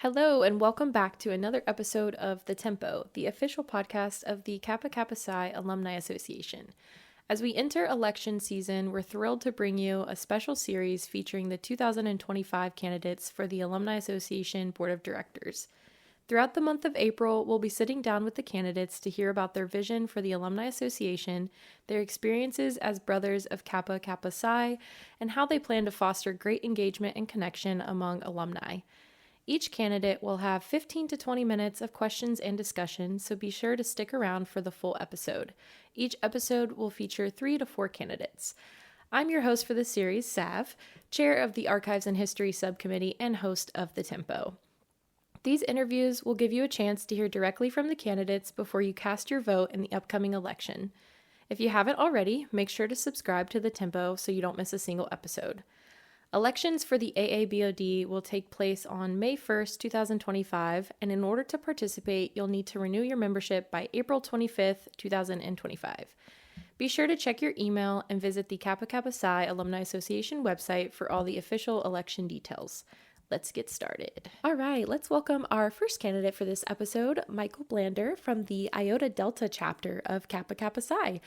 Hello, and welcome back to another episode of The Tempo, the official podcast of the Kappa Kappa Psi Alumni Association. As we enter election season, we're thrilled to bring you a special series featuring the 2025 candidates for the Alumni Association Board of Directors. Throughout the month of April, we'll be sitting down with the candidates to hear about their vision for the Alumni Association, their experiences as brothers of Kappa Kappa Psi, and how they plan to foster great engagement and connection among alumni. Each candidate will have 15 to 20 minutes of questions and discussion, so be sure to stick around for the full episode. Each episode will feature 3 to 4 candidates. I'm your host for this series, Sav, chair of the Archives and History Subcommittee and host of The Tempo. These interviews will give you a chance to hear directly from the candidates before you cast your vote in the upcoming election. If you haven't already, make sure to subscribe to The Tempo so you don't miss a single episode. Elections for the AABOD will take place on May 1st, 2025, and in order to participate, you'll need to renew your membership by April 25th, 2025. Be sure to check your email and visit the Kappa Kappa Psi Alumni Association website for all the official election details. Let's get started. All right, let's welcome our first candidate for this episode, Michael Blander from the Iota Delta chapter of Kappa Kappa Psi.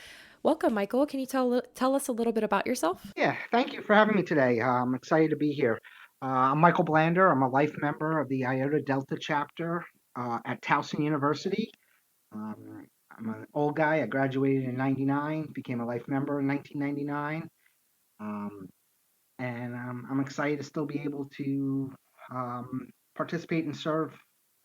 Welcome, Michael. Can you tell us a little bit about yourself? Yeah, thank you for having me today. I'm excited to be here. I'm Michael Blander. I'm a life member of the Iota Delta chapter at Towson University. I'm an old guy. I graduated in 99, became a life member in 1999. Um, and I'm excited to still be able to participate and serve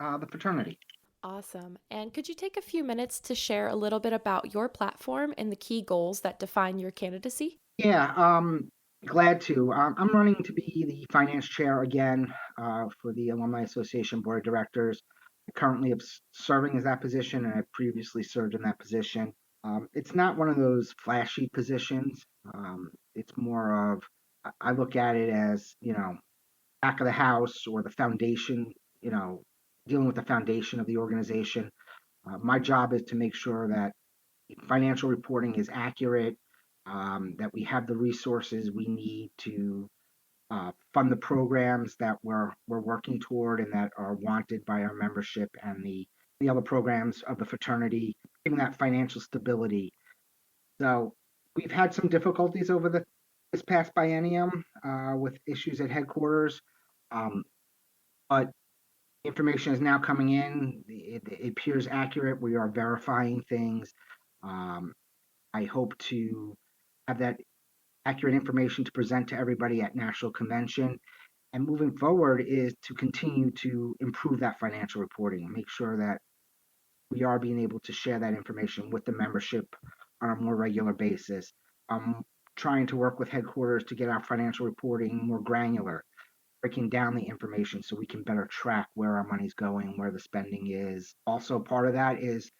the fraternity. Awesome. And could you take a few minutes to share a little bit about your platform and the key goals that define your candidacy? Yeah, glad to. I'm running to be the finance chair again for the Alumni Association Board of Directors. I currently am serving as that position, and I previously served in that position. It's not one of those flashy positions. It's more of, I look at it as, back of the house or the foundation, you know, dealing with the foundation of the organization. My job is to make sure that financial reporting is accurate, that we have the resources we need to fund the programs that we're working toward and that are wanted by our membership and the other programs of the fraternity, giving that financial stability. So we've had some difficulties over this past biennium with issues at headquarters, um, but information is now coming in. It appears accurate. We are verifying things. Um, I hope to have that accurate information to present to everybody at National Convention. And moving forward is to continue to improve that financial reporting and make sure that we are being able to share that information with the membership on a more regular basis. I'm trying to work with headquarters to get our financial reporting more granular, breaking down the information so we can better track where our money's going, where the spending is. Also, part of that is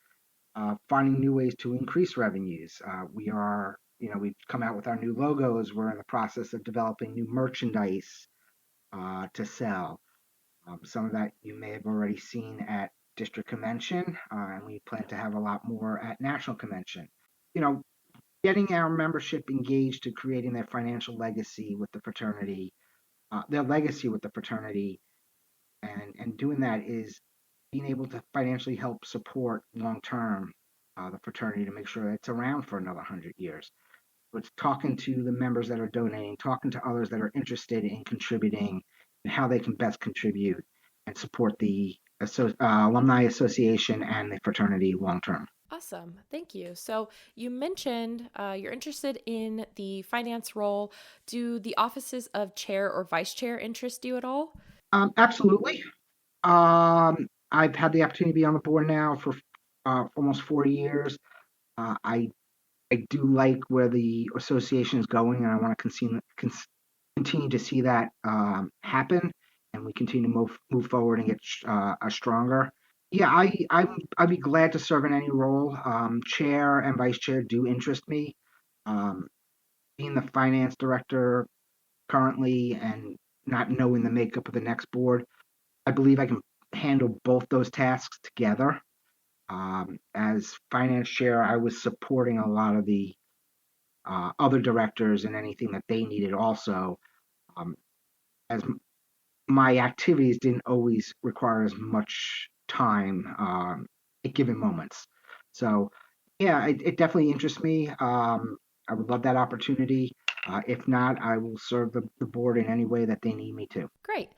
finding new ways to increase revenues. We've come out with our new logos. We're in the process of developing new merchandise to sell. Some of that you may have already seen at district convention, and we plan to have a lot more at national convention. You know, getting our membership engaged to creating their financial legacy with the fraternity, their legacy with the fraternity, and doing that is being able to financially help support long term the fraternity to make sure that it's around for another 100 years. So it's talking to the members that are donating, talking to others that are interested in contributing, and how they can best contribute and support the Alumni Association and the fraternity long term. Awesome. Thank you. So, you mentioned you're interested in the finance role. Do the offices of chair or vice chair interest you at all? Absolutely. I've had the opportunity to be on the board now for almost 4 years. I do like where the association is going, and I want to continue to see that happen, and we continue to move forward and get stronger. Yeah, I'd be glad to serve in any role. Chair and vice chair do interest me. Um, Being the finance director currently and not knowing the makeup of the next board, I believe I can handle both those tasks together. As finance chair, I was supporting a lot of the other directors and anything that they needed also. Um, as my activities didn't always require as much time at given moments. So, yeah, it definitely interests me. I would love that opportunity. If not, I will serve the board in any way that they need me to. Great.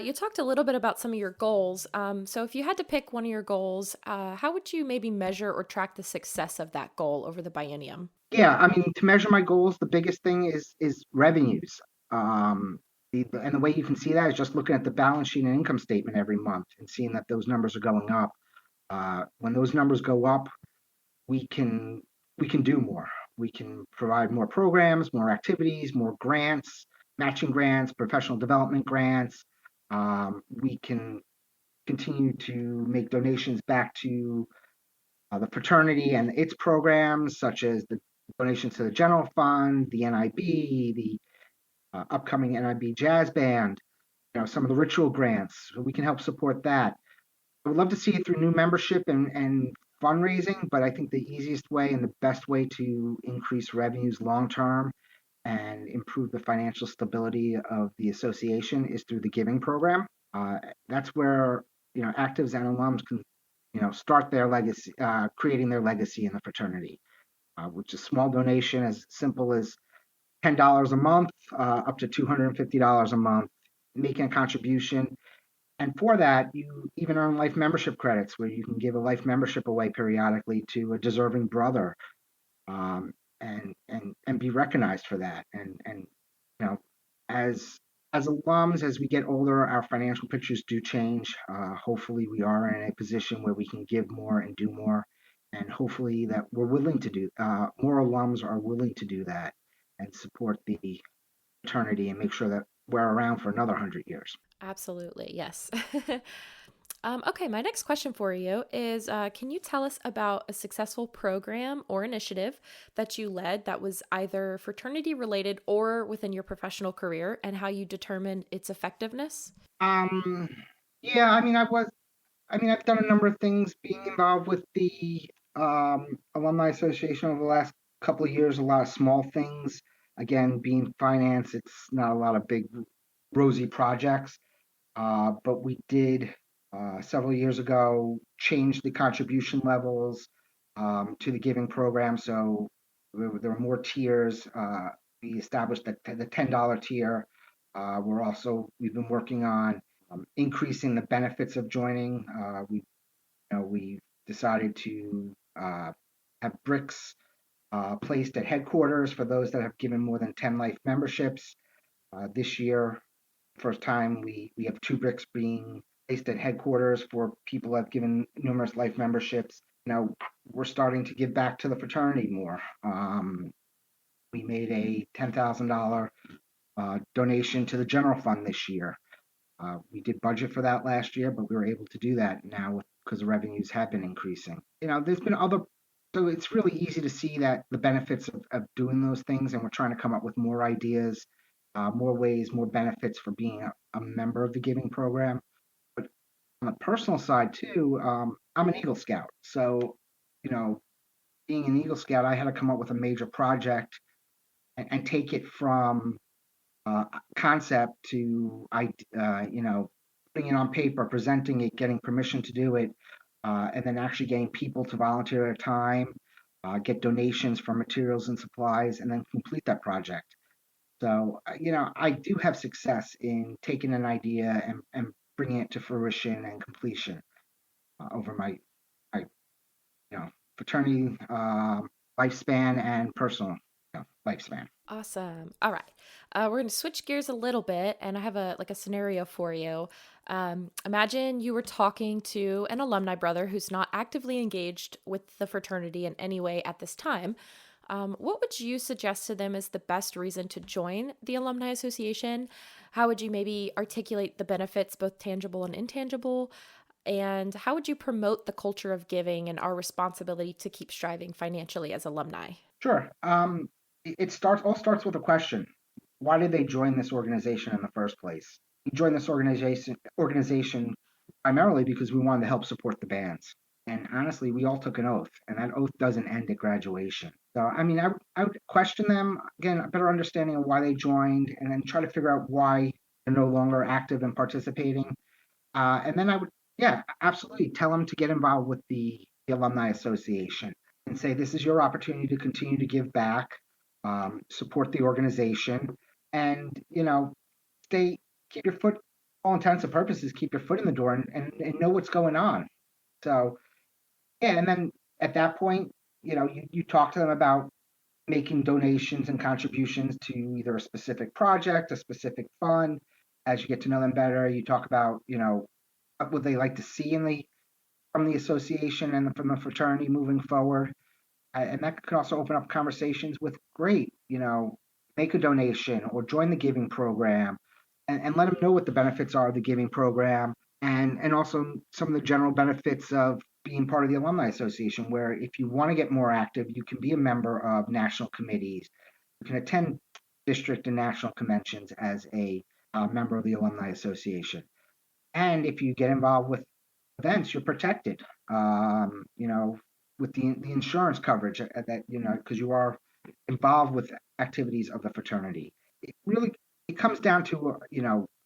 You talked a little bit about some of your goals. So, if you had to pick one of your goals, how would you maybe measure or track the success of that goal over the biennium? Yeah, I mean, to measure my goals, the biggest thing is revenues. Um, and the way you can see that is just looking at the balance sheet and income statement every month and seeing that those numbers are going up. When those numbers go up, we can we can do more. We can provide more programs, more activities, more grants, matching grants, professional development grants. We can continue to make donations back to the fraternity and its programs, such as the donations to the general fund, the NIB, the upcoming NIB jazz band, some of the ritual grants. So we can help support that. I would love to see it through new membership and fundraising, but I think the easiest way and the best way to increase revenues long term and improve the financial stability of the association is through the giving program. Uh, that's where actives and alums can start their legacy, creating their legacy in the fraternity, which is a small donation as simple as $10 a month, up to $250 a month, making a contribution. And for that, you even earn life membership credits where you can give a life membership away periodically to a deserving brother, um, and be recognized for that. And you know, as as alums, as we get older, our financial pictures do change. Hopefully, we are in a position where we can give more and do more, and hopefully that we're willing to do. More alums are willing to do that and support the fraternity and make sure that we're around for another 100 years. Absolutely, yes. Okay, my next question for you is can you tell us about a successful program or initiative that you led that was either fraternity related or within your professional career and how you determined its effectiveness? Um, yeah, I've done a number of things being involved with the Alumni Association over the last couple of years, a lot of small things. Again, being finance, it's not a lot of big, rosy projects. But we did several years ago change the contribution levels to the giving program. So there were more tiers. We established the $10 tier. We've been working on increasing the benefits of joining. We decided to have bricks placed at headquarters for those that have given more than 10 life memberships. This year, first time we have two bricks being placed at headquarters for people that have given numerous life memberships. We're starting to give back to the fraternity more. We made a $10,000 donation to the general fund this year. We did budget for that last year, but we were able to do that now because the revenues have been increasing. There's been other, so it's really easy to see that the benefits of doing those things, and we're trying to come up with more ideas, more ways, more benefits for being a member of the giving program. But on the personal side too, I'm an Eagle Scout, so you know, being an Eagle Scout, I had to come up with a major project and take it from concept to putting it on paper, presenting it, getting permission to do it, and then actually getting people to volunteer their time, get donations for materials and supplies, and then complete that project. So, I do have success in taking an idea and bringing it to fruition and completion over my fraternity lifespan and personal lifespan. Awesome. All right. We're going to switch gears a little bit, and I have a scenario for you. Imagine you were talking to an alumni brother who's not actively engaged with the fraternity in any way at this time. What would you suggest to them is the best reason to join the Alumni Association? How would you maybe articulate the benefits, both tangible and intangible? And how would you promote the culture of giving and our responsibility to keep striving financially as alumni? Sure. It all starts with a question. Why did they join this organization in the first place? We joined this organization primarily because we wanted to help support the bands. And honestly, we all took an oath, and that oath doesn't end at graduation. So, I would question them, again, a better understanding of why they joined, and then try to figure out why they're no longer active and participating. And then I would, yeah, absolutely tell them to get involved with the Alumni Association and say, this is your opportunity to continue to give back, support the organization, and, stay, keep your foot, all intents and purposes, keep your foot in the door and know what's going on. So, yeah, and then at that point, you talk to them about making donations and contributions to either a specific project, a specific fund. As you get to know them better, you talk about, what would they like to see from the association and from the fraternity moving forward. And that could also open up conversations with, great, make a donation or join the giving program, and let them know what the benefits are of the giving program, and also some of the general benefits of being part of the Alumni Association, where if you want to get more active, you can be a member of national committees. You can attend district and national conventions as a member of the Alumni Association. And if you get involved with events, you're protected, with the insurance coverage that, because you are involved with activities of the fraternity. It comes down to,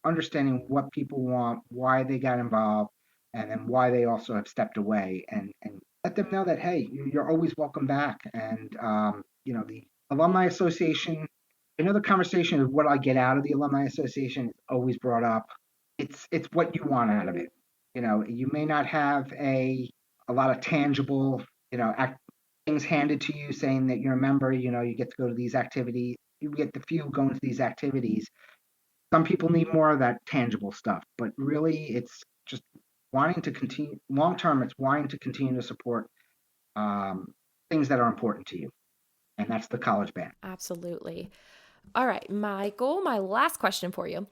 understanding what people want, why they got involved, and then why they also have stepped away, and let them know that, hey, you're always welcome back. And, the Alumni Association, I know the conversation of what I get out of the Alumni Association is always brought up. It's what you want out of it. You may not have a lot of tangible, things handed to you saying that you're a member, you get to go to these activities, you get the few going to these activities. Some people need more of that tangible stuff, but really it's just wanting to continue long term, it's wanting to continue to support um, things that are important to you. And that's the college band. Absolutely. All right, Michael, my last question for you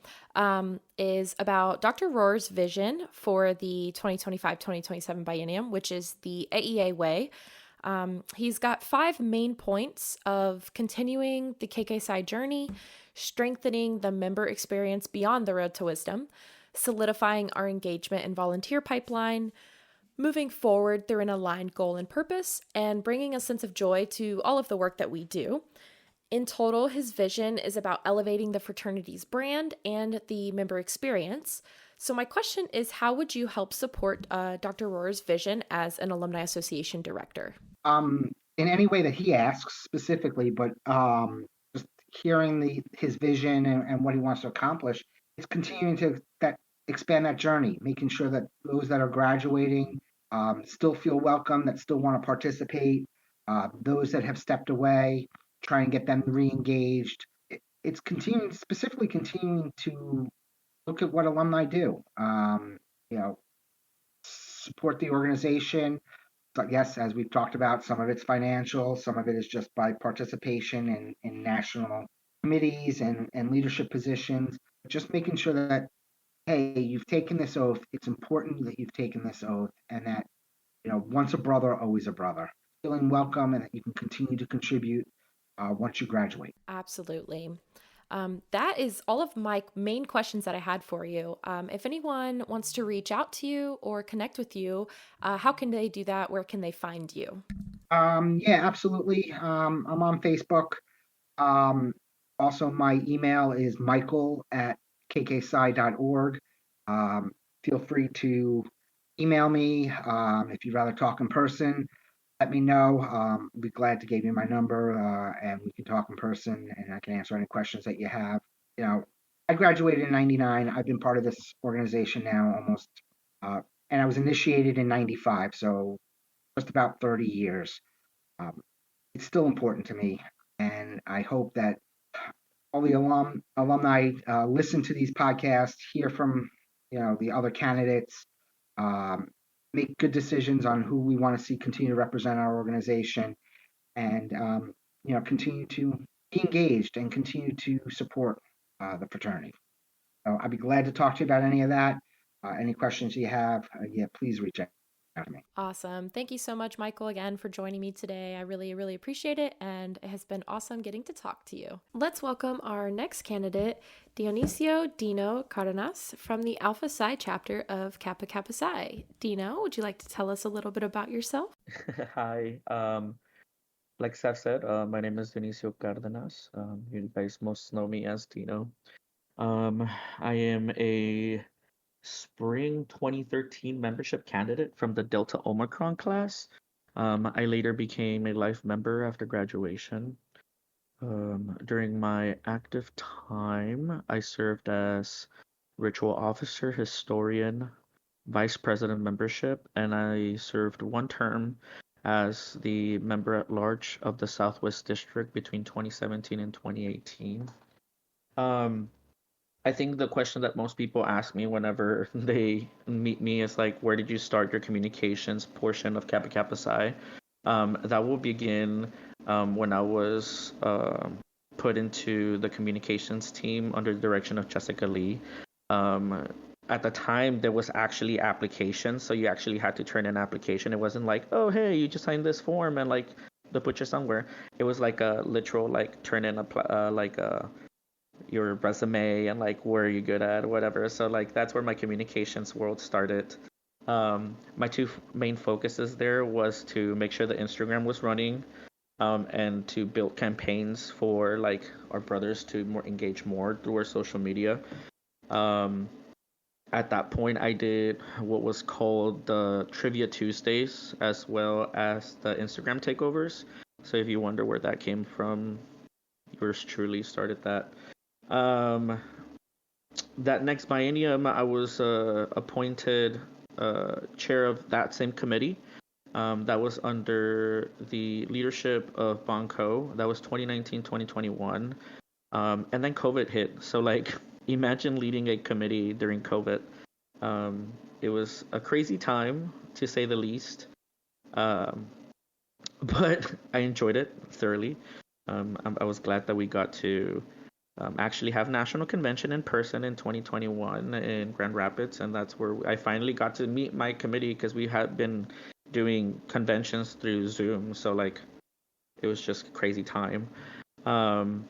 is about Dr. Rohr's vision for the 2025-2027 biennium, which is the AEA way. He's got 5 main points of continuing the KK journey, strengthening the member experience beyond the road to wisdom, solidifying our engagement and volunteer pipeline, moving forward through an aligned goal and purpose, and bringing a sense of joy to all of the work that we do. In total, his vision is about elevating the fraternity's brand and the member experience. So my question is, how would you help support Dr. Rohr's vision as an Alumni Association director? In any way that he asks specifically, but just hearing his vision and what he wants to accomplish, it's continuing to expand that journey, making sure that those that are graduating still feel welcome, that still want to participate, those that have stepped away, try and get them re-engaged. It's specifically continuing to look at what alumni do. Support the organization. But yes, as we've talked about, some of it's financial, some of it is just by participation in national committees and leadership positions. Just making sure that, hey, you've taken this oath. It's important that you've taken this oath, and that, once a brother, always a brother. Feeling welcome, and that you can continue to contribute once you graduate. Absolutely. That is all of my main questions that I had for you. If anyone wants to reach out to you or connect with you, how can they do that? Where can they find you? Yeah, absolutely. I'm on Facebook. Um, Also, my email is michael@kksci.org. Um, Feel free to email me if you'd rather talk in person. Let me know. I'll be glad to give you my number, and we can talk in person, and I can answer any questions that you have. You know, I graduated in '99. I've been part of this organization now almost, uh, and I was initiated in '95, so just about 30 years. Um, it's still important to me, and I hope that all the alumni listen to these podcasts, hear from the other candidates, um, make good decisions on who we want to see continue to represent our organization, and continue to be engaged and continue to support the fraternity. So I'd be glad to talk to you about any of that. Any questions you have, yeah, please reach out to me. Awesome. Thank you so much, Michael, again for joining me today. I really, really appreciate it, and it has been awesome getting to talk to you. Let's welcome our next candidate, Dionicio Dino Cardenas from the Alpha Psi chapter of Kappa Kappa Psi. Dino, would you like to tell us a little bit about yourself? Hi. Like Seth said, my name is Dionicio Cardenas. You guys most know me as Dino. Um, I am a spring 2013 membership candidate from the Delta Omicron class. I later became a life member after graduation. During my active time, I served as ritual officer, historian, vice president membership, and I served one term as the member at large of the Southwest District between 2017 and 2018. Um, I think the question that most people ask me whenever they meet me is like, where did you start your communications portion of Kappa Kappa Psi? That will begin when I was put into the communications team under the direction of Jessica Lee. Um, at the time, there was actually applications, so you actually had to turn in an application. It wasn't like, oh, hey, you just signed this form and like to put you somewhere. It was like a literal like turn in a like a your resume and like where are you good at or whatever. So like that's where my communications world started. My two main focuses there was to make sure the Instagram was running, and to build campaigns for like our brothers to more engage more through our social media. Um, at that point, I did what was called the Trivia Tuesdays as well as the Instagram takeovers. So if you wonder where that came from, yours truly started that. Um, that next biennium, I was appointed chair of that same committee. That was under the leadership of Bonko. That was 2019, 2021. And then COVID hit. So, like, imagine leading a committee during COVID. It was a crazy time, to say the least. Um, but I enjoyed it thoroughly. I was glad that we got to actually have national convention in person in 2021 in Grand Rapids, and that's where I finally got to meet my committee because we had been doing conventions through Zoom, so like it was just a crazy time. Um,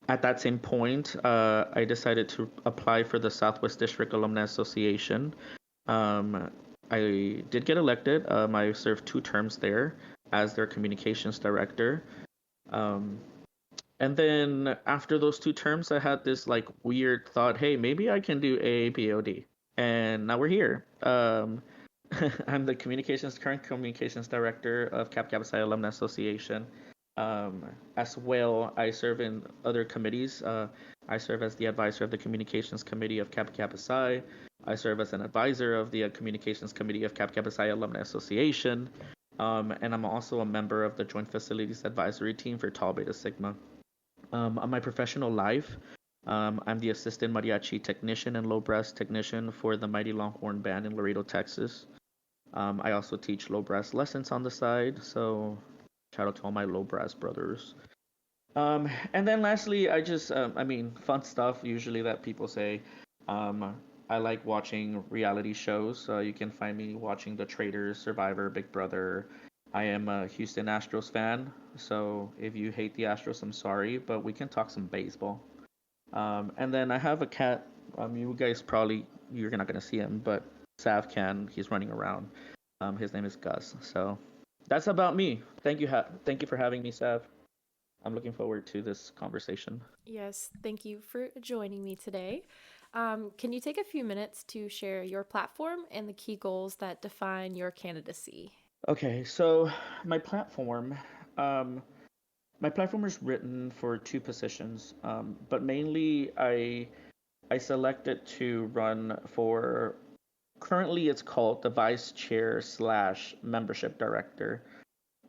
at that same point, I decided to apply for the Southwest District Alumni Association. Um, I did get elected. I served 2 terms there as their communications director. Um, and then after those 2 terms, I had this like weird thought, hey, maybe I can do AAPOD. And now we're here. I'm the current communications director of Kappa Kappa Psi Alumni Association. As well, I serve in other committees. I serve as the advisor of the communications committee of Kappa Kappa Psi. I serve as an advisor of the communications committee of Kappa Kappa Psi Alumni Association. And I'm also a member of the Joint Facilities Advisory Team for Tau Beta Sigma. On my professional life, I'm the assistant mariachi technician and low brass technician for the Mighty Longhorn Band in Laredo, Texas. I also teach low brass lessons on the side, so shout out to all my low brass brothers. And then lastly, fun stuff usually that people say. I like watching reality shows. You can find me watching The Traitors, Survivor, Big Brother. I am a Houston Astros fan, so if you hate the Astros, I'm sorry, but we can talk some baseball. And then I have a cat. You guys probably you're not gonna see him, but Sav can. He's running around. His name is Gus. So that's about me. Thank you for having me, Sav. I'm looking forward to this conversation. Yes, thank you for joining me today. Can you take a few minutes to share your platform and the key goals that define your candidacy? Okay, so my platform, um, my platform is written for 2 positions, but mainly I selected to run for. Currently, it's called the vice chair slash membership director.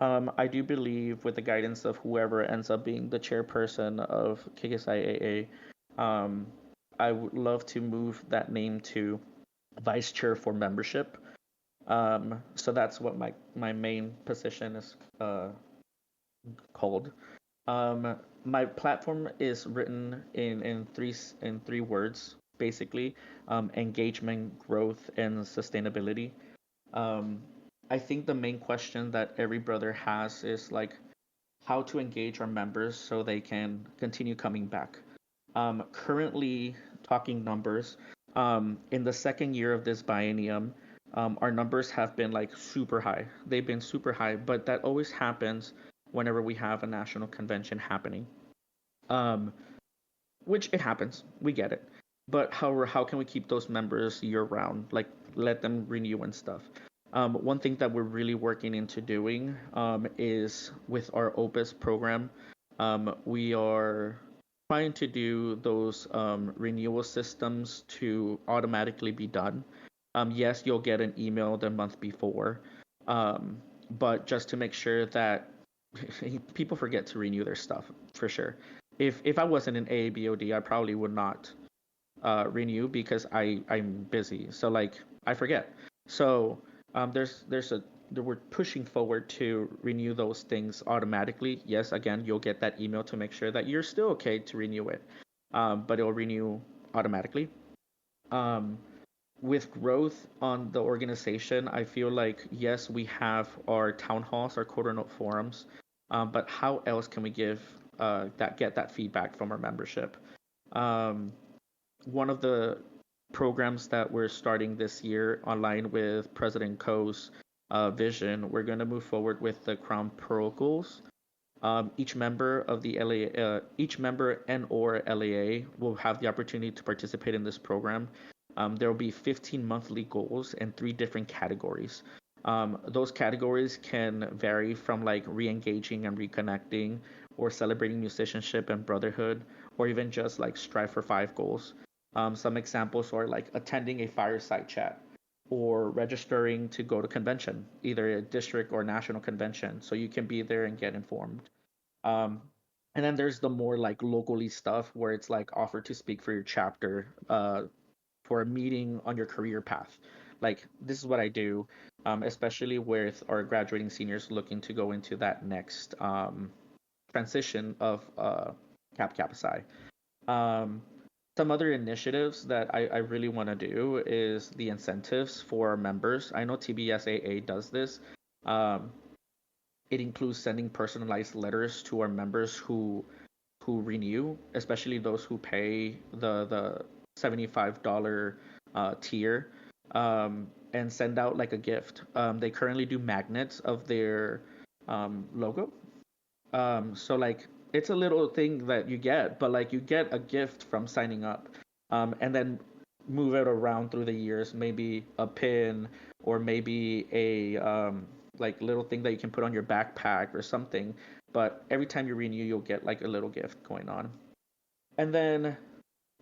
I do believe, with the guidance of whoever ends up being the chairperson of KKSIAA, I would love to move that name to vice chair for membership. So that's what my main position is called. My platform is written in three words, basically: engagement, growth, and sustainability. Um, I think the main question that every brother has is like how to engage our members so they can continue coming back. Currently, talking numbers, in the second year of this biennium, our numbers have been like super high. They've been super high, but that always happens whenever we have a national convention happening. Um, which it happens. We get it. But how can we keep those members year round? Like let them renew and stuff. One thing that we're really working into doing is with our Opus program. We are trying to do those renewal systems to automatically be done. Yes, you'll get an email the month before, um, but just to make sure that people forget to renew their stuff for sure. If I wasn't in AABOD, I probably would not renew because I'm busy. So like I forget. So there's a we're pushing forward to renew those things automatically. Yes, again, you'll get that email to make sure that you're still okay to renew it, but it'll renew automatically. Um, with growth on the organization, I feel like yes, we have our town halls, our quarter note forums, but how else can we give get that feedback from our membership? Um, One of the programs that we're starting this year online with President Ko's vision, we're going to move forward with the Crown Pearl goals. Each member of the each member and or LAA will have the opportunity to participate in this program. There will be 15 monthly goals in 3 different categories. Those categories can vary from like re-engaging and reconnecting, or celebrating musicianship and brotherhood, or even just like strive for 5 goals. Some examples are like attending a fireside chat or registering to go to convention, either a district or national convention, so you can be there and get informed. Um, and then there's the more like locally stuff where it's like offered to speak for your chapter for a meeting on your career path. Like this is what I do, especially with our graduating seniors looking to go into that next transition of Kappa Psi. Um, some other initiatives that I really want to do is the incentives for our members. I know TBSAA does this. Um, it includes sending personalized letters to our members who renew, especially those who pay the $75 tier, and send out like a gift. They currently do magnets of their logo. So like it's a little thing that you get, but like you get a gift from signing up, and then move it around through the years. Maybe a pin, or maybe a like little thing that you can put on your backpack or something. But every time you renew, you'll get like a little gift going on. And then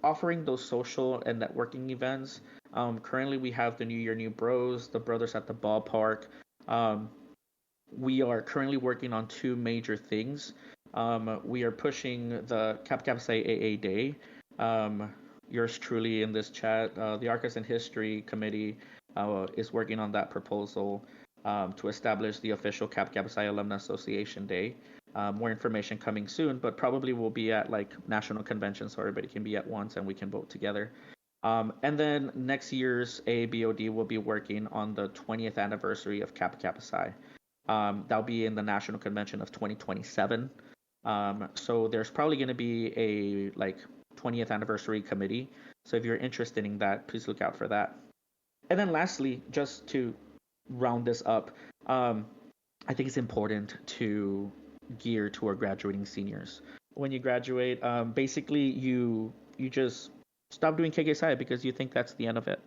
offering those social and networking events. Currently, we have the New Year New Bros, the Brothers at the Ballpark. Um, we are currently working on 2 major things. We are pushing the Kappa Psi AA Day. Yours truly in this chat, the Archives and History Committee is working on that proposal to establish the official Kappa Psi Alumni Association Day. More information coming soon, but probably will be at like national conventions so everybody can be at once and we can vote together. And then next year's AABOD will be working on the 20th anniversary of Kappa Psi. That'll be in the National Convention of 2027. So there's probably going to be a like 20th anniversary committee. So if you're interested in that, please look out for that. And then lastly, just to round this up, I think it's important to gear to our graduating seniors. When you graduate, basically you just stop doing KKSI because you think that's the end of it.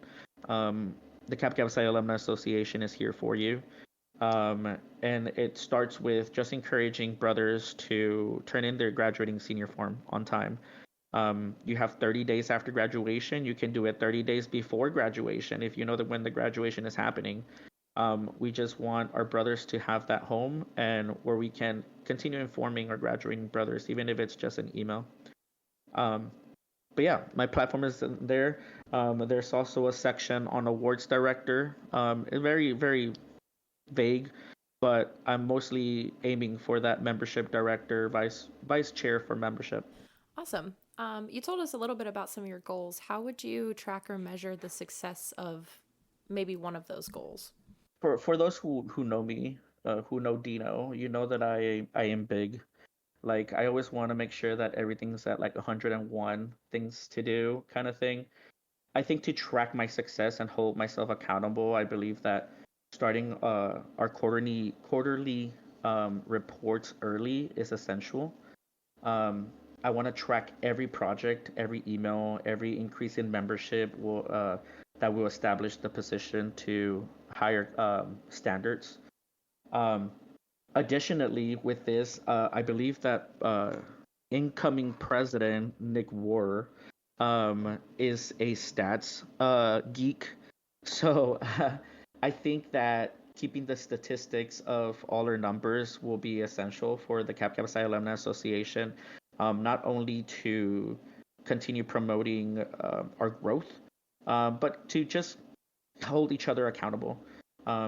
The Kappa Psi Alumni Association is here for you. And it starts with just encouraging brothers to turn in their graduating senior form on time. You have 30 days after graduation. You can do it 30 days before graduation if you know that when the graduation is happening. We just want our brothers to have that home and where we can continue informing our graduating brothers, even if it's just an email. But yeah, my platform is there. There's also a section on awards director. Very, very vague, but I'm mostly aiming for that membership director, vice chair for membership. Awesome. You told us a little bit about some of your goals. How would you track or measure the success of maybe one of those goals? For those who know me, who know Dino, you know that I am big. Like I always want to make sure that everything's at like 101 things to do kind of thing. I think to track my success and hold myself accountable, I believe that starting our quarterly reports early is essential. I want to track every project, every email, every increase in membership that will establish the position to higher standards. Um, Additionally, with this, I believe that incoming president Nick Warr is a stats geek. So I think that keeping the statistics of all our numbers will be essential for the Kappa Psi Alumni Association, not only to continue promoting our growth, but to just hold each other accountable,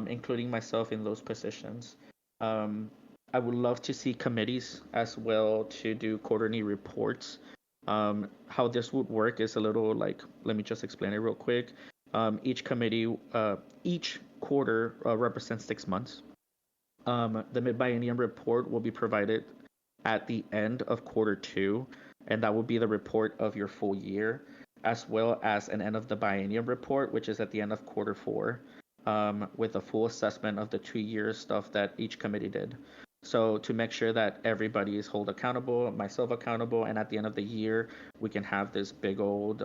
including myself in those positions. Um, I would love to see committees as well to do quarterly reports. How this would work is a little like, let me just explain it real quick. Each committee, each quarter represents 6 months. The mid-biennium report will be provided at the end of quarter two, and that will be the report of your full year, as well as an end of the biennium report, which is at the end of quarter four, with a full assessment of the 2 year stuff that each committee did. So to make sure that everybody is held accountable, myself accountable, and at the end of the year, we can have this big old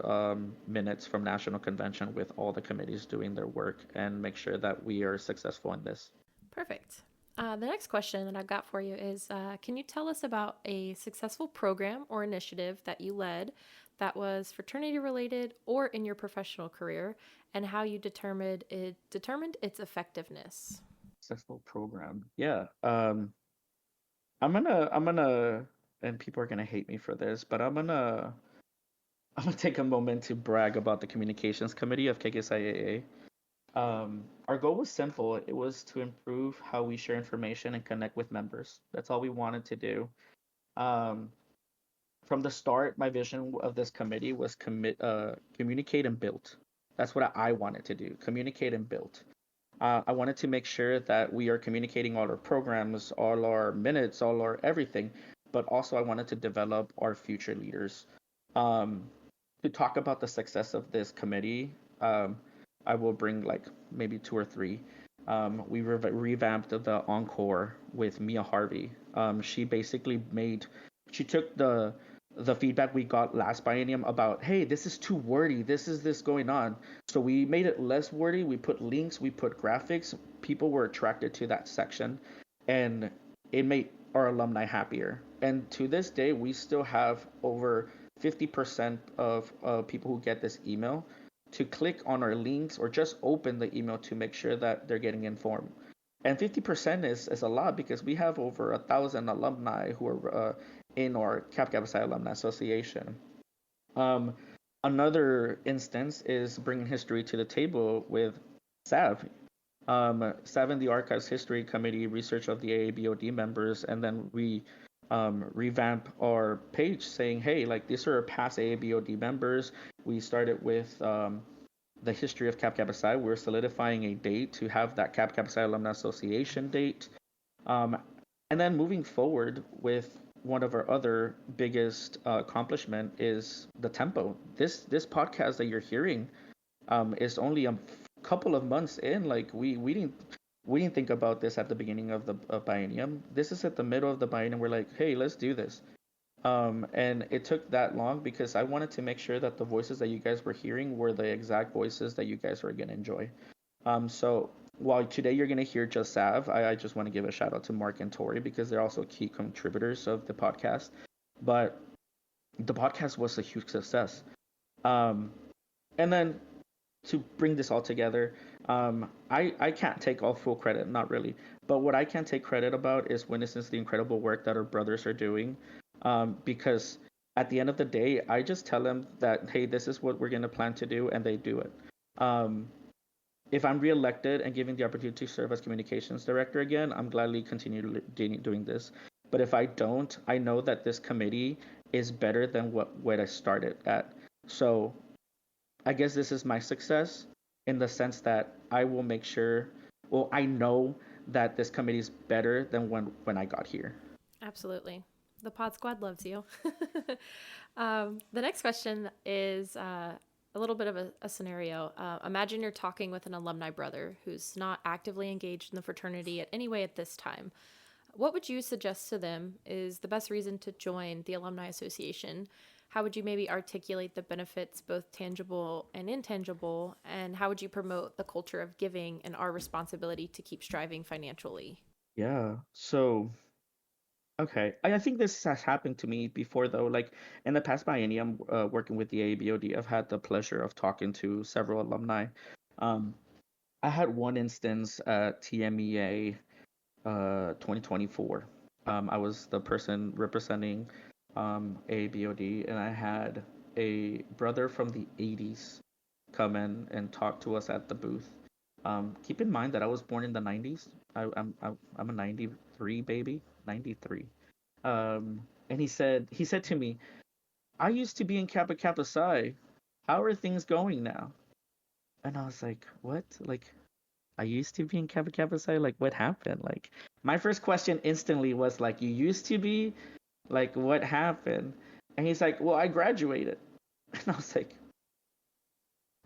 minutes from National Convention with all the committees doing their work and make sure that we are successful in this. Perfect. The next question that I've got for you is can you tell us about a successful program or initiative that you led that was fraternity related or in your professional career, and how you determined its effectiveness? Successful program. Yeah. I'm gonna, and people are gonna hate me for this, but I'm gonna take a moment to brag about the communications committee of KKSIAA. Our goal was simple. It was to improve how we share information and connect with members. That's all we wanted to do. Um, from the start, my vision of this committee was communicate and build. That's what I wanted to do: communicate and build. I wanted to make sure that we are communicating all our programs, all our minutes, all our everything, but also I wanted to develop our future leaders. Um, to talk about the success of this committee, I will bring like maybe two or three. We revamped the encore with Mia Harvey. She basically she took the feedback we got last biennium about, hey, this is too wordy, this going on. So we made it less wordy. We put links, we put graphics. People were attracted to that section, and it made our alumni happier. And to this day, we still have over 50% of people who get this email to click on our links or just open the email to make sure that they're getting informed. And 50% is a lot because we have over 1,000 alumni who are in our Kappa Psi Alumni Association. Um, Another instance is bringing history to the table with SAV. SAV and the Archives History Committee research of the AABOD members, and then we revamp our page saying, hey, like these are our past AABOD members. We started with the history of Kappa Psi. We're solidifying a date to have that Kappa Psi Alumni Association date. And then moving forward with one of our other biggest accomplishment is the tempo. This podcast that you're hearing is only a couple of months in. Like we didn't think about this at the beginning of the biennium. This is at the middle of the biennium. We're like, hey, let's do this. And it took that long because I wanted to make sure that the voices that you guys were hearing were the exact voices that you guys were going to enjoy. So while today you're going to hear just Sav, I just want to give a shout out to Mark and Tori because they're also key contributors of the podcast. But the podcast was a huge success. And then to bring this all together, I can't take all full credit, not really. But what I can take credit about is witnessing the incredible work that our brothers are doing. Because at the end of the day, I just tell them that, hey, this is what we're going to plan to do, and they do it. If I'm reelected and given the opportunity to serve as communications director again, I'm gladly continue doing this. But if I don't, I know that this committee is better than what I started at. So I guess this is my success in the sense that I will make sure, well, I know that this committee is better than when I got here. Absolutely. The Pod Squad loves you. The next question is a little bit of a scenario. Imagine you're talking with an alumni brother who's not actively engaged in the fraternity at any way at this time. What would you suggest to them is the best reason to join the Alumni Association? How would you maybe articulate the benefits, both tangible and intangible? And how would you promote the culture of giving and our responsibility to keep striving financially? Yeah. So, okay. I think this has happened to me before, though. Like in the past biennium, working with the AABOD, I've had the pleasure of talking to several alumni. Um, I had one instance at TMEA 2024. I was the person representing AABOD, and I had a brother from the 80s come in and talk to us at the booth. Keep in mind that I was born in the 90s. I'm a 93 baby, 93. And he said to me, "I used to be in Kappa Kappa Psi. How are things going now?" And I was like, "What? Like I used to be in Kappa Kappa Psi? Like what happened?" Like my first question instantly was like, "You used to be? Like what happened?" And he's like, "Well, I graduated." And I was like,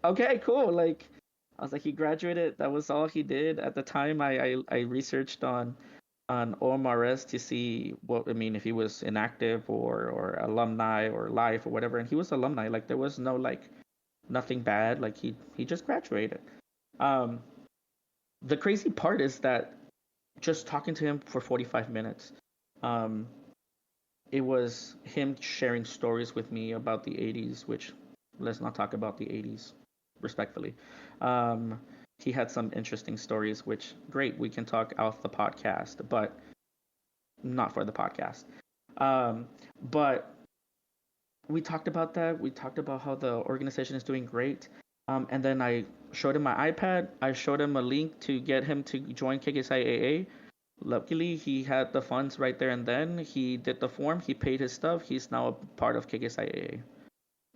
"Okay, cool." Like I was like, he graduated. That was all he did at the time. I researched on OMRS to see what I mean if he was inactive or alumni or life or whatever, and he was alumni. Like there was no like nothing bad. Like he just graduated. Um, the crazy part is that just talking to him for 45 minutes, um, it was him sharing stories with me about the 80s, which let's not talk about the 80s respectfully. Um, he had some interesting stories, which great, we can talk off the podcast, but not for the podcast. Um, but we talked about that. We talked about how the organization is doing great. And then I showed him my iPad. I showed him a link to get him to join KKSI. Luckily, he had the funds right there and then. He did the form. He paid his stuff. He's now a part of KKSI.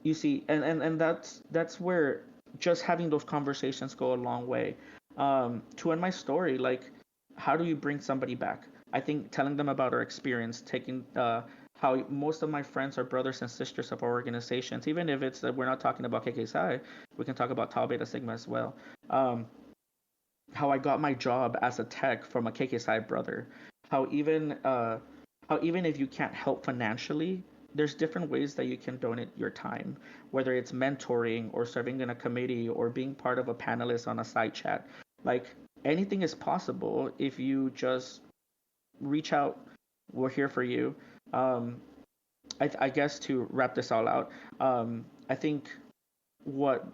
You see, and that's where just having those conversations go a long way. To end my story, like, how do you bring somebody back? I think telling them about our experience, taking how most of my friends are brothers and sisters of our organizations, even if it's that we're not talking about KKSI, we can talk about Tau Beta Sigma as well. Um, how I got my job as a tech from a KKSI brother. How even uh, how even if you can't help financially, there's different ways that you can donate your time, whether it's mentoring or serving in a committee or being part of a panelist on a side chat. Like anything is possible if you just reach out. We're here for you. Um, I guess to wrap this all out, I think what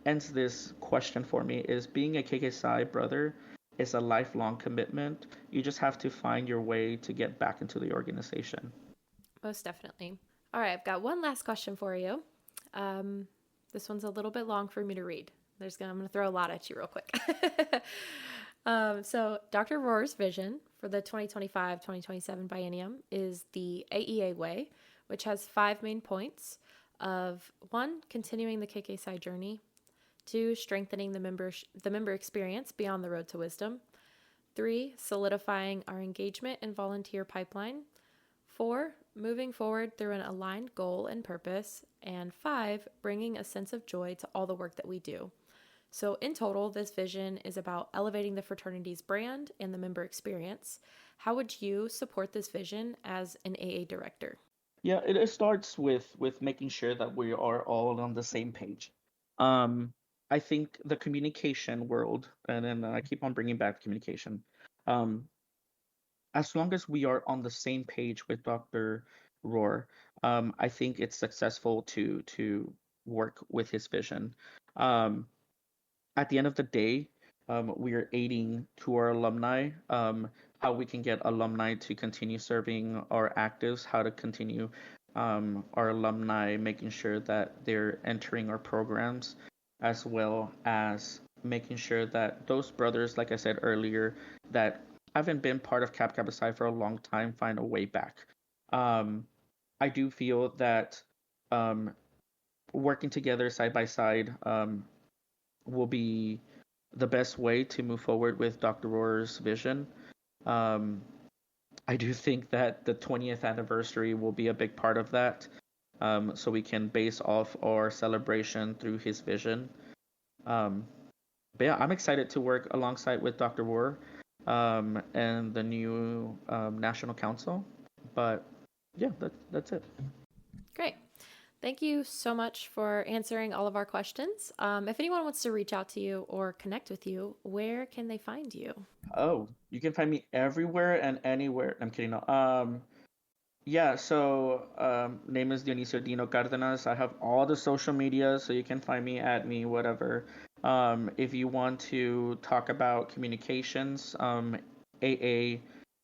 ends this question for me is being a KKSI brother is a lifelong commitment. You just have to find your way to get back into the organization. Most definitely. All right, I've got one last question for you. Um, this one's a little bit long for me to read. I'm going to throw a lot at you real quick. So, Dr. Rohr's vision for the 2025-2027 biennium is the AEA way, which has 5 main points of 1, continuing the KKSI journey, 2, strengthening the member experience beyond the road to wisdom, 3, solidifying our engagement and volunteer pipeline, 4, moving forward through an aligned goal and purpose, and 5, bringing a sense of joy to all the work that we do. So, in total, this vision is about elevating the fraternity's brand and the member experience. How would you support this vision as an AA director? Yeah, it starts with making sure that we are all on the same page. Um, I think the communication world, and then I keep on bringing back communication. Um, as long as we are on the same page with Dr. Rohr, I think it's successful to work with his vision. Um, at the end of the day, we are aiding to our alumni, how we can get alumni to continue serving our actives, how to continue our alumni, making sure that they're entering our programs, as well as making sure that those brothers, like I said earlier, that haven't been part of Cap Kappa Psi for a long time, find a way back. Um, I do feel that um, working together side by side will be the best way to move forward with Dr. Rohr's vision. Um, I do think that the 20th anniversary will be a big part of that. So we can base off our celebration through his vision. Um, but yeah, I'm excited to work alongside with Dr. Rohr. and the new national council. But yeah, that's it. Great. Thank you so much for answering all of our questions. If anyone wants to reach out to you or connect with you, where can they find you? Oh, you can find me everywhere and anywhere. I'm kidding. No. Yeah, so name is Dionicio Dino Cardenas. I have all the social media, so you can find me, at me, whatever. If you want to talk about communications, AA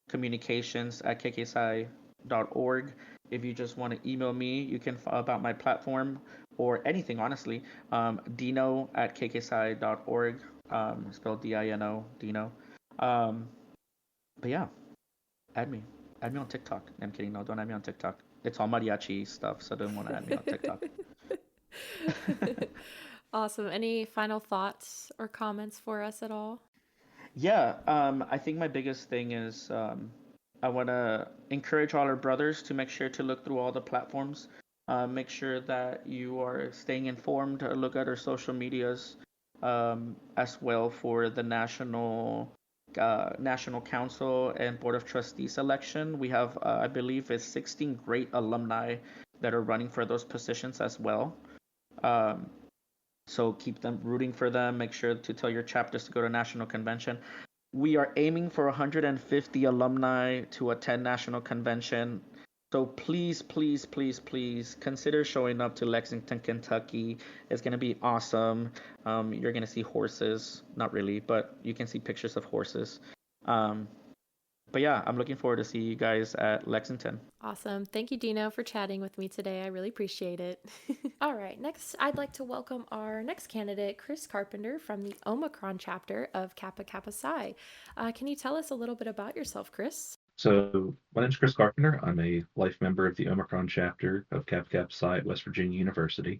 communications at kksci.org. If you just want to email me, you can about my platform or anything, honestly. Dino at kksci.org, spelled Dino, Dino. Um, but yeah, add me. Add me on TikTok. I'm kidding. No, don't add me on TikTok. It's all mariachi stuff, so don't want to add me on TikTok. Awesome. Any final thoughts or comments for us at all? Yeah, I think my biggest thing is I want to encourage all our brothers to make sure to look through all the platforms. Make sure that you are staying informed. Look at our social medias as well for the National Council and Board of Trustees election. We have, I believe, it's 16 great alumni that are running for those positions as well. Um, so keep them rooting for them. Make sure to tell your chapters to go to national convention. We are aiming for 150 alumni to attend national convention. So please, please, please, please consider showing up to Lexington, Kentucky. It's going to be awesome. You're going to see horses. Not really, but you can see pictures of horses. Um, but yeah, I'm looking forward to see you guys at Lexington. Awesome. Thank you, Dino, for chatting with me today. I really appreciate it. All right. Next, I'd like to welcome our next candidate, Chris Carpenter from the Omicron chapter of Kappa Kappa Psi. Can you tell us a little bit about yourself, Chris? So my name is Chris Carpenter. I'm a life member of the Omicron chapter of Kappa Kappa Psi at West Virginia University.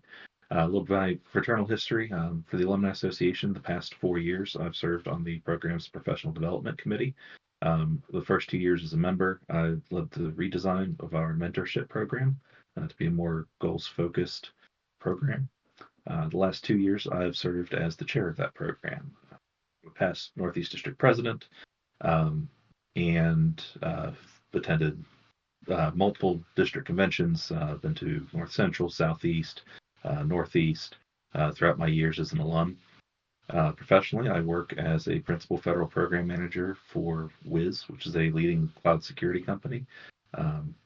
A little bit of my fraternal history. For the Alumni Association, the past 4 years, I've served on the program's professional development committee. The first 2 years as a member, I led the redesign of our mentorship program to be a more goals-focused program. The last 2 years, I've served as the chair of that program. Past Northeast District President, and attended multiple district conventions, been to North Central, Southeast, Northeast throughout my years as an alum. Professionally, I work as a principal federal program manager for Wiz, which is a leading cloud security company.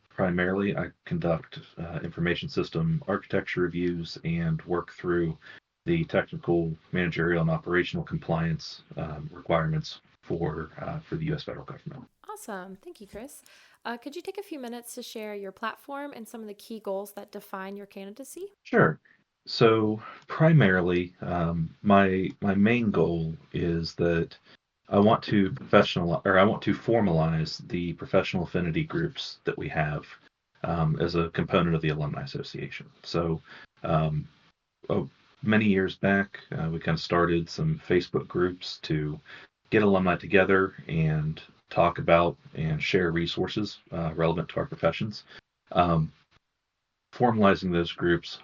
Primarily, I conduct information system architecture reviews and work through the technical, managerial, and operational compliance requirements for the U.S. federal government. Awesome. Thank you, Chris. Could you take a few minutes to share your platform and some of the key goals that define your candidacy? Sure. So primarily, my main goal is that I want to formalize the professional affinity groups that we have as a component of the Alumni Association. So many years back, we kind of started some Facebook groups to get alumni together and talk about and share resources relevant to our professions. Formalizing those groups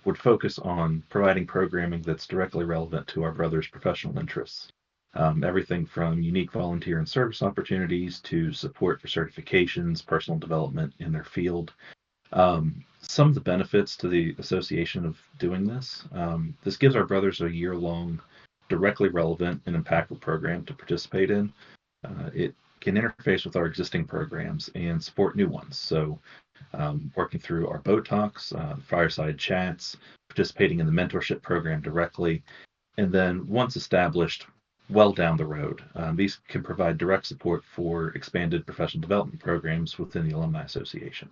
would focus on providing programming that's directly relevant to our brothers' professional interests. Everything from unique volunteer and service opportunities to support for certifications, personal development in their field. Some of the benefits to the association of doing this, this gives our brothers a year-long, directly relevant and impactful program to participate in. It can interface with our existing programs and support new ones. So working through our boat talks, fireside chats, participating in the mentorship program directly, and then once established, well down the road, these can provide direct support for expanded professional development programs within the Alumni Association.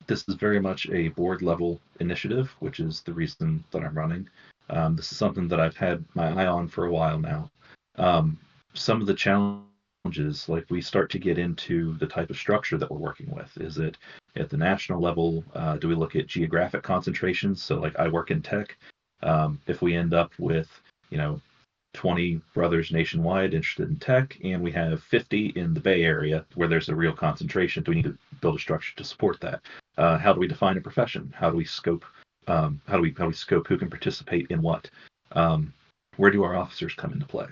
This is very much a board level initiative, which is the reason that I'm running. This is something that I've had my eye on for a while now. Some of the challenges, like we start to get into the type of structure that we're working with. Is it at the national level? Do we look at geographic concentrations? So like I work in tech. If we end up with, 20 brothers nationwide interested in tech, and we have 50 in the Bay Area where there's a real concentration, do we need to build a structure to support that? How do we define a profession? How do we scope? How do we scope who can participate in what? Where do our officers come into play?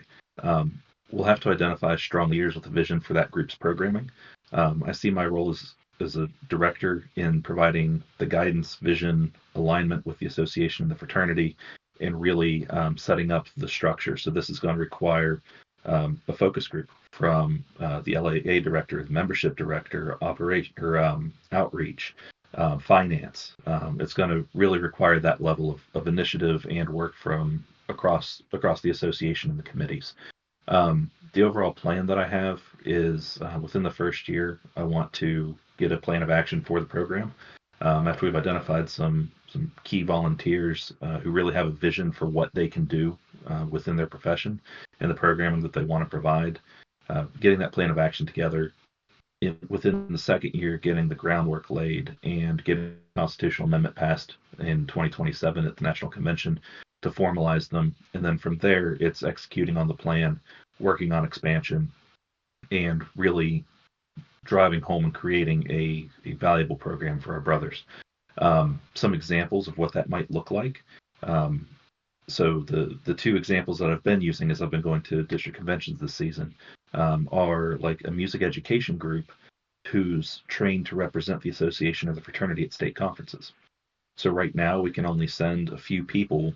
we'll have to identify strong leaders with a vision for that group's programming. I see my role as a director in providing the guidance, vision, alignment with the association and the fraternity, and really setting up the structure. So this is going to require a focus group from the LAA director, the membership director, operation or outreach, finance. It's going to really require that level of initiative and work from across the association and the committees. The overall plan that I have is within the first year, I want to get a plan of action for the program. After we've identified some key volunteers who really have a vision for what they can do within their profession and the programming that they want to provide, getting that plan of action together. Within the second year, getting the groundwork laid and getting a constitutional amendment passed in 2027 at the National Convention to formalize them. And then from there, it's executing on the plan, working on expansion, and really driving home and creating a valuable program for our brothers. Some examples of what that might look like. So the two examples that I've been using as I've been going to district conventions this season are like a music education group who's trained to represent the association or the fraternity at state conferences. So right now we can only send a few people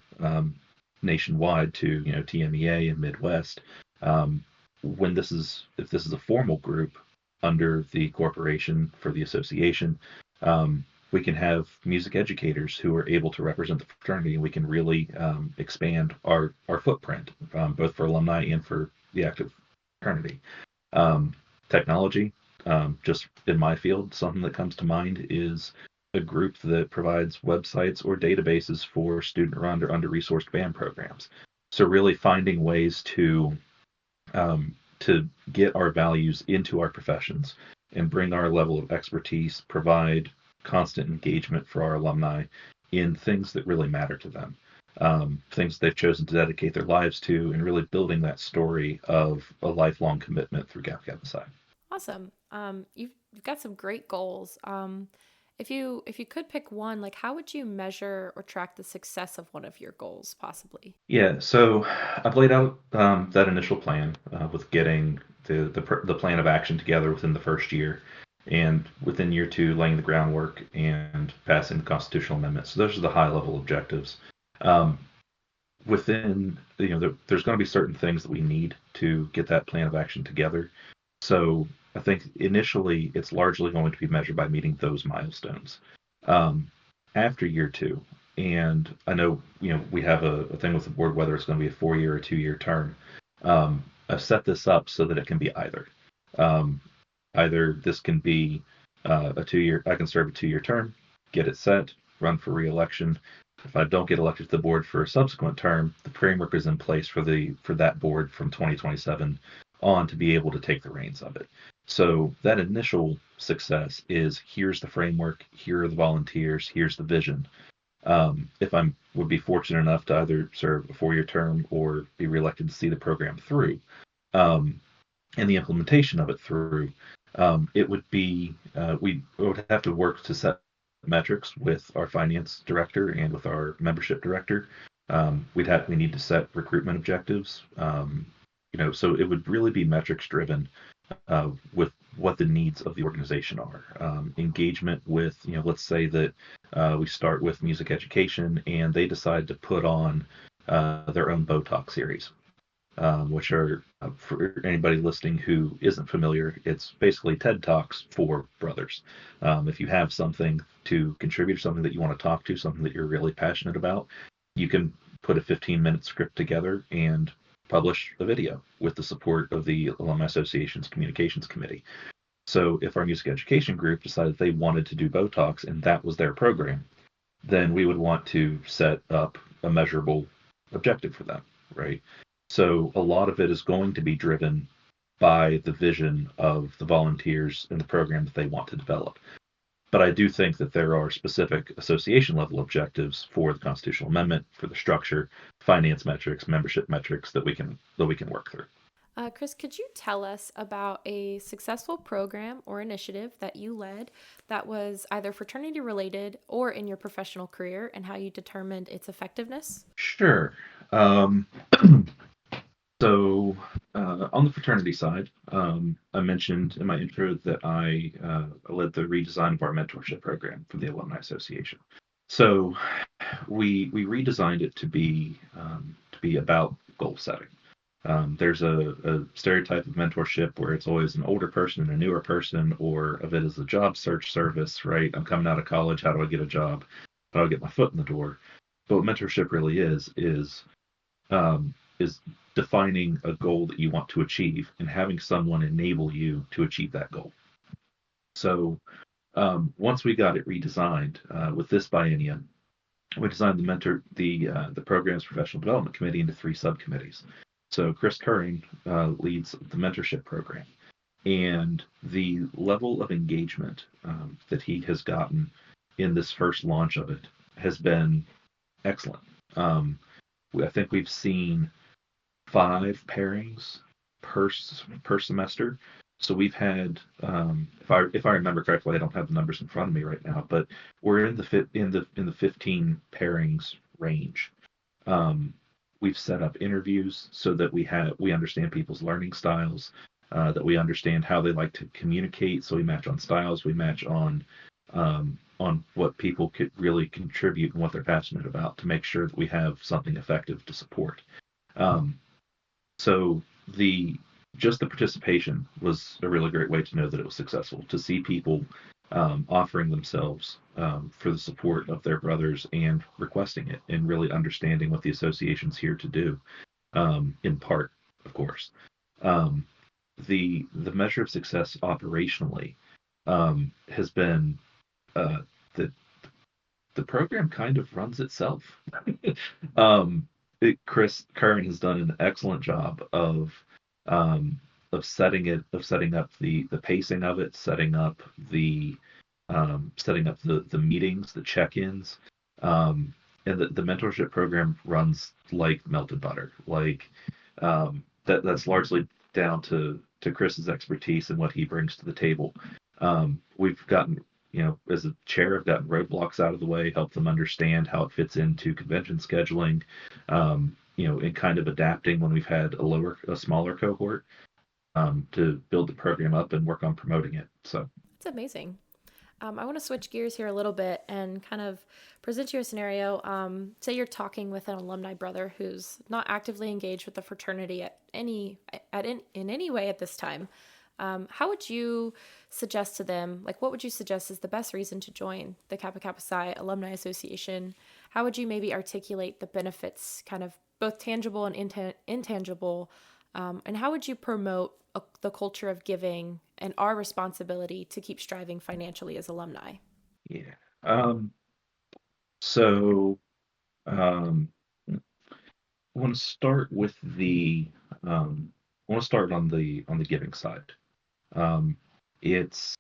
nationwide to TMEA and Midwest. If this is a formal group under the corporation for the association, we can have music educators who are able to represent the fraternity, and we can really expand our footprint, both for alumni and for the active fraternity. Technology, just in my field, something that comes to mind is a group that provides websites or databases for student-run or under-resourced band programs. So really finding ways to get our values into our professions and bring our level of expertise, provide constant engagement for our alumni in things that really matter to them, things they've chosen to dedicate their lives to, and really building that story of a lifelong commitment through Kappa Kappa Psi. Awesome. You've got some great goals. If you could pick one, like how would you measure or track the success of one of your goals possibly? Yeah, so I've laid out that initial plan with getting the plan of action together within the first year, and within year two, laying the groundwork and passing the constitutional amendment. So those are the high level objectives. Within, there's going to be certain things that we need to get that plan of action together. So I think initially it's largely going to be measured by meeting those milestones. After year two, and I know we have a thing with the board whether it's going to be a 4-year or 2-year term. I've set this up so that it can be either. Either this can be a 2-year. I can serve a 2-year term, get it set, run for re-election. If I don't get elected to the board for a subsequent term, the framework is in place for that board from 2027 on to be able to take the reins of it. So that initial success is here's the framework, here are the volunteers, here's the vision. If I would be fortunate enough to either serve a 4-year term or be reelected to see the program through, and the implementation of it through, it would be we would have to work to set metrics with our finance director and with our membership director. We need to set recruitment objectives. So it would really be metrics driven with what the needs of the organization are. Engagement with, let's say that we start with music education and they decide to put on their own Botox series, which are, for anybody listening who isn't familiar, it's basically TED Talks for brothers. If you have something to contribute, something that you want to talk to, something that you're really passionate about, you can put a 15-minute script together and publish a video with the support of the Alumni Association's communications committee. So if our music education group decided they wanted to do Botox and that was their program, then we would want to set up a measurable objective for them, right? So a lot of it is going to be driven by the vision of the volunteers in the program that they want to develop. But I do think that there are specific association level objectives for the constitutional amendment, for the structure, finance metrics, membership metrics that we can work through. Chris, could you tell us about a successful program or initiative that you led that was either fraternity related or in your professional career, and how you determined its effectiveness? Sure. So on the fraternity side, I mentioned in my intro that I led the redesign of our mentorship program for the Alumni Association. So we redesigned it to be about goal setting. There's a stereotype of mentorship where it's always an older person and a newer person, or of it as a job search service, right? I'm coming out of college. How do I get a job? How do I get my foot in the door? But what mentorship really is defining a goal that you want to achieve and having someone enable you to achieve that goal. So once we got it redesigned with this biennium, we designed the program's professional development committee into 3 subcommittees. So Chris Curran leads the mentorship program, and the level of engagement that he has gotten in this first launch of it has been excellent. I think we've seen 5 pairings per semester. So we've had, if I remember correctly, I don't have the numbers in front of me right now, but we're in the 15 pairings range. We've set up interviews so that we understand people's learning styles, that we understand how they like to communicate. So we match on styles, we match on what people could really contribute and what they're passionate about to make sure that we have something effective to support. So just the participation was a really great way to know that it was successful, to see people offering themselves for the support of their brothers and requesting it and really understanding what the association's here to do, in part, of course. The measure of success operationally has been that the program kind of runs itself. Chris Curran has done an excellent job of setting up the pacing of it, setting up the meetings, the check-ins, and the mentorship program runs like melted butter. Like that's largely down to Chris's expertise and what he brings to the table. We've gotten, as a chair, I've gotten roadblocks out of the way, helped them understand how it fits into convention scheduling, and kind of adapting when we've had a smaller cohort, to build the program up and work on promoting it. So it's amazing. I want to switch gears here a little bit and kind of present you a scenario. Say you're talking with an alumni brother who's not actively engaged with the fraternity in any way at this time. How would you suggest to them, what would you suggest is the best reason to join the Kappa Kappa Psi Alumni Association? How would you maybe articulate the benefits, kind of both tangible and intangible? And how would you promote the culture of giving and our responsibility to keep striving financially as alumni? Yeah. So I want to start with I want to start on the giving side. It's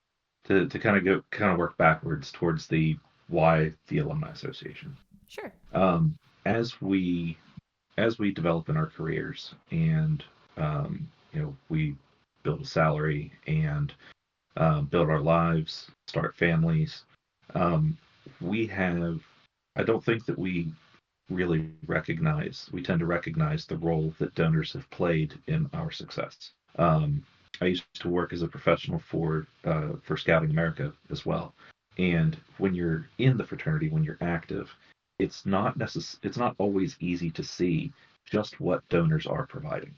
to kind of work backwards towards the why the Alumni Association. Sure. As we develop in our careers and we build a salary and build our lives, start families, I don't think that we tend to recognize the role that donors have played in our success. I used to work as a professional for Scouting America as well. And when you're in the fraternity, when you're active, it's not always easy to see just what donors are providing.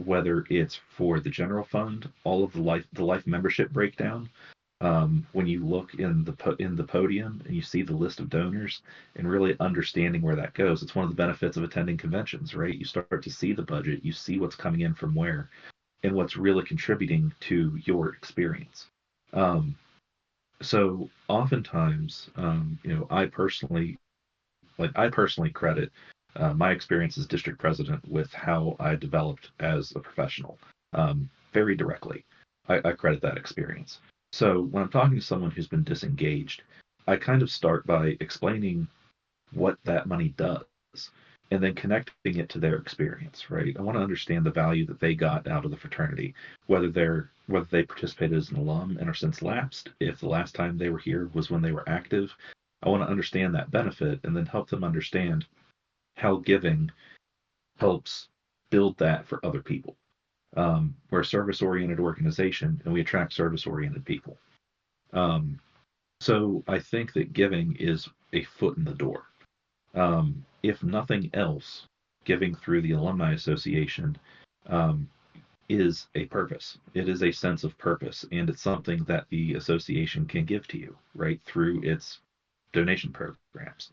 Whether it's for the general fund, all of the life membership breakdown, when you look in the podium and you see the list of donors and really understanding where that goes, it's one of the benefits of attending conventions, right? You start to see the budget, you see what's coming in from where, and what's really contributing to your experience. So oftentimes, I personally credit my experience as district president with how I developed as a professional, very directly. I credit that experience. So when I'm talking to someone who's been disengaged, I kind of start by explaining what that money does and then connecting it to their experience, right? I want to understand the value that they got out of the fraternity, whether they participated as an alum and are since lapsed, if the last time they were here was when they were active. I want to understand that benefit and then help them understand how giving helps build that for other people. We're a service-oriented organization, and we attract service-oriented people. So I think that giving is a foot in the door. If nothing else, giving through the Alumni Association is a purpose. It is a sense of purpose, and it's something that the association can give to you, right, through its donation programs.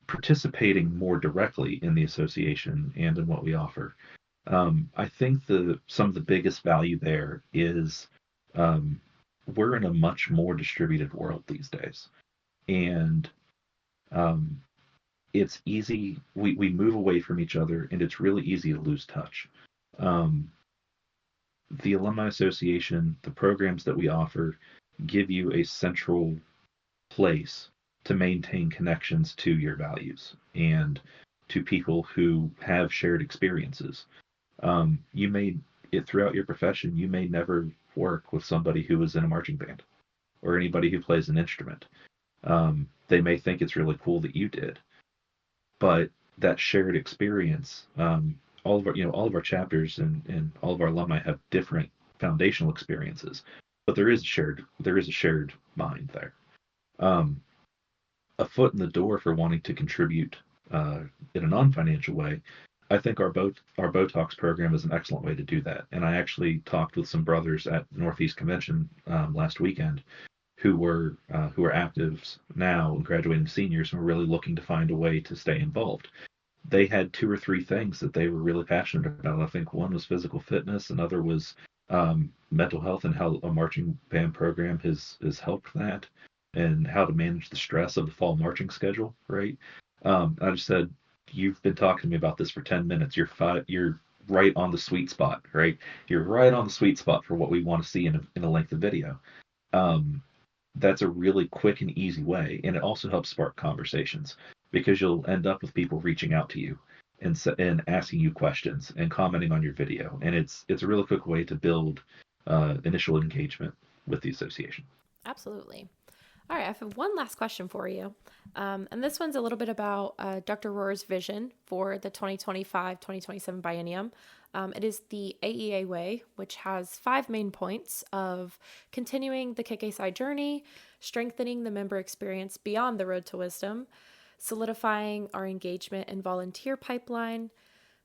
Participating more directly in the association and in what we offer, I think some of the biggest value there is we're in a much more distributed world these days, and it's easy. We move away from each other, and it's really easy to lose touch. The Alumni Association, the programs that we offer, give you a central place to maintain connections to your values and to people who have shared experiences. You may, throughout your profession, you may never work with somebody who is in a marching band or anybody who plays an instrument. They may think it's really cool that you did, but that shared experience, all of our chapters and all of our alumni have different foundational experiences, but there is a shared mind there. A foot in the door for wanting to contribute in a non-financial way. I think our Botox program is an excellent way to do that. And I actually talked with some brothers at the Northeast Convention last weekend who were actives now and graduating seniors and were really looking to find a way to stay involved. They had 2 or 3 things that they were really passionate about. I think one was physical fitness, another was mental health and how a marching band program has helped that, and how to manage the stress of the fall marching schedule, right? I just said, you've been talking to me about this for 10 minutes. You're right on the sweet spot, right? You're right on the sweet spot for what we want to see in a length of video. That's a really quick and easy way, and it also helps spark conversations because you'll end up with people reaching out to you and asking you questions and commenting on your video, and it's a really quick way to build initial engagement with the association. Absolutely. All right, I have one last question for you. And this one's a little bit about Dr. Rohr's vision for the 2025-2027 biennium. It is the AEA way, which has 5 main points of continuing the KKSI journey, strengthening the member experience beyond the road to wisdom, solidifying our engagement and volunteer pipeline,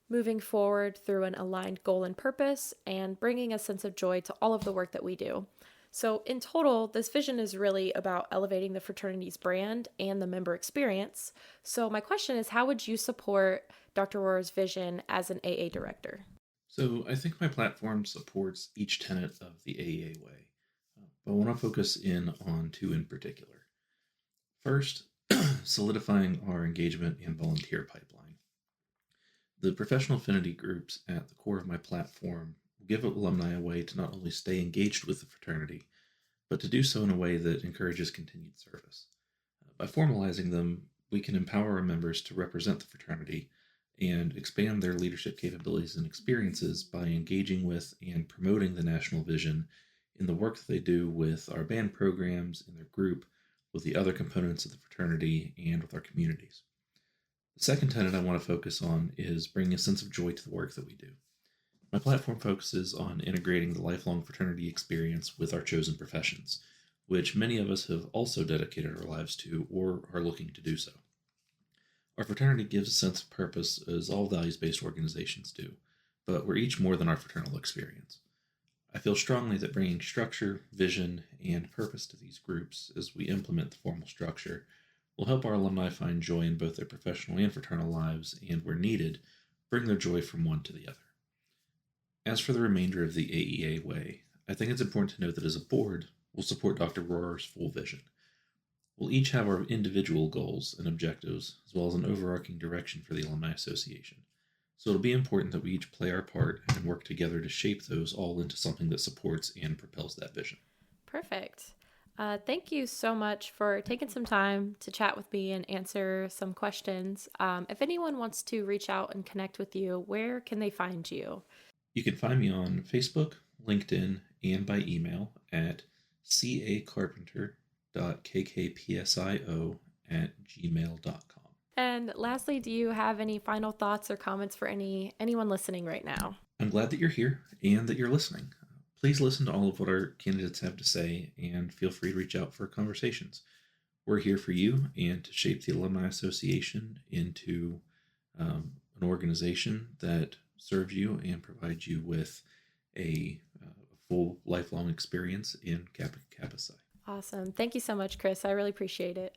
moving forward through an aligned goal and purpose, and bringing a sense of joy to all of the work that we do. So in total, this vision is really about elevating the fraternity's brand and the member experience. So my question is, how would you support Dr. Rohr's vision as an AA director? So I think my platform supports each tenet of the AEA way, but I want to focus in on 2 in particular. First, solidifying our engagement and volunteer pipeline. The professional affinity groups at the core of my platform give alumni a way to not only stay engaged with the fraternity, but to do so in a way that encourages continued service. By formalizing them, we can empower our members to represent the fraternity and expand their leadership capabilities and experiences by engaging with and promoting the national vision in the work that they do with our band programs, in their group, with the other components of the fraternity, and with our communities. The second tenet I want to focus on is bringing a sense of joy to the work that we do. My platform focuses on integrating the lifelong fraternity experience with our chosen professions, which many of us have also dedicated our lives to or are looking to do so. Our fraternity gives a sense of purpose, as all values-based organizations do, but we're each more than our fraternal experience. I feel strongly that bringing structure, vision, and purpose to these groups as we implement the formal structure will help our alumni find joy in both their professional and fraternal lives, and where needed, bring their joy from one to the other. As for the remainder of the AEA way, I think it's important to note that as a board, we'll support Dr. Rohr's full vision. We'll each have our individual goals and objectives, as well as an overarching direction for the Alumni Association. So it'll be important that we each play our part and work together to shape those all into something that supports and propels that vision. Perfect. Thank you so much for taking some time to chat with me and answer some questions. If anyone wants to reach out and connect with you, where can they find you? You can find me on Facebook, LinkedIn, and by email at cacarpenter.kkpsio@gmail.com. And lastly, do you have any final thoughts or comments for anyone listening right now? I'm glad that you're here and that you're listening. Please listen to all of what our candidates have to say and feel free to reach out for conversations. We're here for you and to shape the Alumni Association into an organization that serves you and provides you with a full lifelong experience in Kappa Kappa Psi. Awesome. Thank you so much, Chris. I really appreciate it.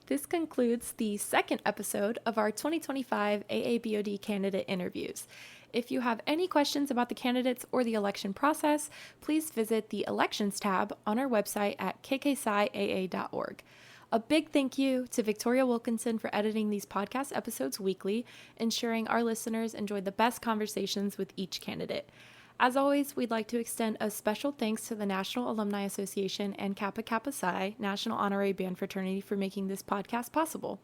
This concludes the second episode of our 2025 AABOD candidate interviews. If you have any questions about the candidates or the election process, please visit the Elections tab on our website at kkpsiaa.org. A big thank you to Victoria Wilkinson for editing these podcast episodes weekly, ensuring our listeners enjoy the best conversations with each candidate. As always, we'd like to extend a special thanks to the National Alumni Association and Kappa Kappa Psi National Honorary Band Fraternity for making this podcast possible.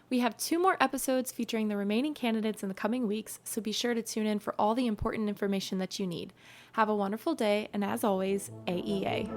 We have 2 more episodes featuring the remaining candidates in the coming weeks, so be sure to tune in for all the important information that you need. Have a wonderful day, and as always, AEA.